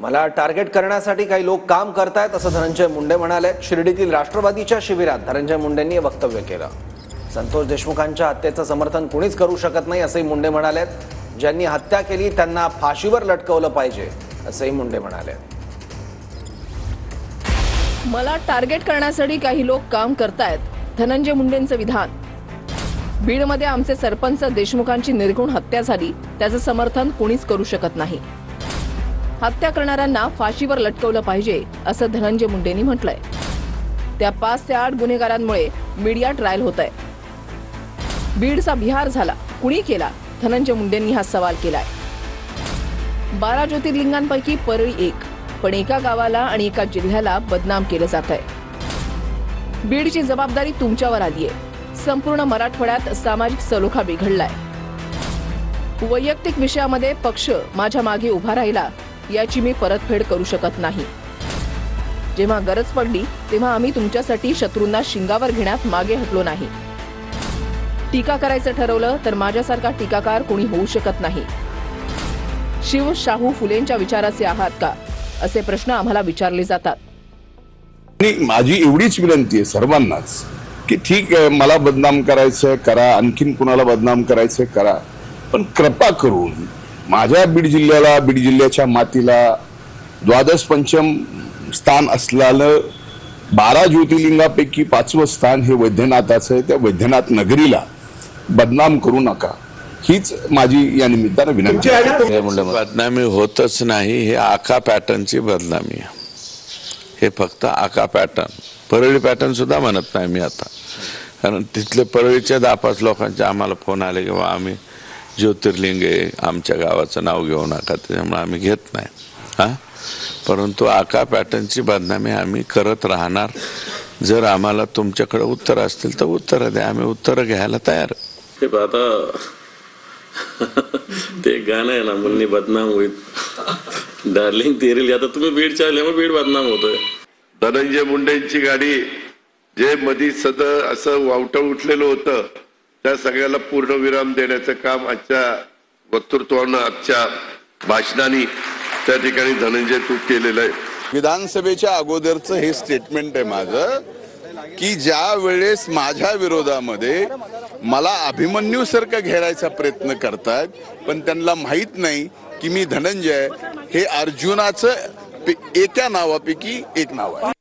मला टार्गेट करण्यासाठी काही लोक काम करतायत असं धनंजय मुंडे म्हणाले। शिर्डीतील राष्ट्रवादीच्या शिबिरात धनंजय मुंडेंनी हे वक्तव्य केलं। संतोष देशमुखांच्या हत्येचं समर्थन कोणीच करू शकत नाही असंही मुंडे म्हणाले। ज्यांनी हत्या केली त्यांना फाशीवर लटकवलं पाहिजे असंही मुंडे म्हणाले। मला टार्गेट करण्यासाठी काही लोक काम करतायत, धनंजय मुंडेंचं विधान। बीडमध्ये आमचे सरपंच देशमुखांची निर्घृण हत्या झाली, त्याचं समर्थन कोणीच करू शकत नाही। हत्या करणाऱ्यांना फाशीवर लटकवलं पाहिजे असं धनंजय मुंडेंनी म्हटलंय। त्या 5 ते 8 गुन्हेगारांमुळे मीडिया ट्रायल होत आहे। बीडचा बिहार झाला, कुणी केला? धनंजय मुंडेंनी हा सवाल केलाय। 12 ज्योतिर्लिंगांपैकी परळी एक, पण एका गावाला आणि एका जिल्ह्याला बदनाम केलं जात आहे। बीडची जबाबदारी तुमच्यावर आली आहे। संपूर्ण मराठवाड्यात सामाजिक सलोखा बिघडलाय। वैयक्तिक विषयामध्ये पक्ष माझ्या मागे उभा राहिला याची मी परतफेड करू शकत नाही। जेव्हा गरज पडली तेव्हा आम्ही तुमच्यासाठी शत्रूंना शिंगावर घेण्यात मागे हटलो नाही। टीका करायचं ठरवलं तर माझ्यासारखा टीकाकार कोणी होऊ शकत नाही। शिव शाहू फुलेंच्या विचाराचे आहात का असे प्रश्न आम्हाला विचारले जातात। माझी एवढीच विनंती आहे सर्वांनाच की ठीक आहे, मला बदनाम करायचंय करा, आणखीन कुणाला बदनाम करायचंय करा, पण कृपा करून माझ्या बीड जिल्ह्याला, बीड जिल्ह्याच्या मातीला द्वादश पंचम स्थान असलेलं 12 ज्योतिर्लिंगापैकी 5वं स्थान हे वैद्यनाथाचं आहे। त्या वैद्यनाथ नगरीला बदनाम करू नका, हीच माझी या निमित्तानं विनंती आहे। बदनामी होतच नाही, हे आका पॅटर्नची बदनामी आहे। हे फक्त आका पॅटर्न, परळी पॅटर्न सुद्धा म्हणत नाही मी आता, कारण तिथले परळीच्या 10-5 लोकांचे आम्हाला फोन आले की आम्ही ज्योतिर्लिंग आहे, आमच्या गावाचं नाव घेऊ नका, त्याच्यामुळे आम्ही घेत नाही। परंतु आका पॅटर्नची बदनामी आम्ही करत राहणार। जर आम्हाला तुमच्याकडे उत्तर असतील तर उत्तर द्या, आम्ही उत्तर घ्यायला तयार। आता ते गाणं आहे ना, मुन्नी बदनाम होईल डार्लिंग तेरी, आता तुम्ही बीडच्या आल्यामुळे बीड बदनाम होतोय। धनंजय मुंडेंची गाडी जे मधी असं वावटं उठलेलं होतं, त्या सगळ्याला पूर्णविराम देण्याचं काम आजच्या वक्तृत्वानं, आजच्या भाषणाने त्या ठिकाणी धनंजय तू केलेलं आहे। विधानसभेच्या अगोदरचं हे स्टेटमेंट आहे माझं की ज्या वेळेस माझ्या विरोधामध्ये मला अभिमन्यूसारखं घेरायचा प्रयत्न करतात, पण त्यांना माहित नाही की मी धनंजय हे अर्जुनाचं एका नावापैकी एक नाव आहे।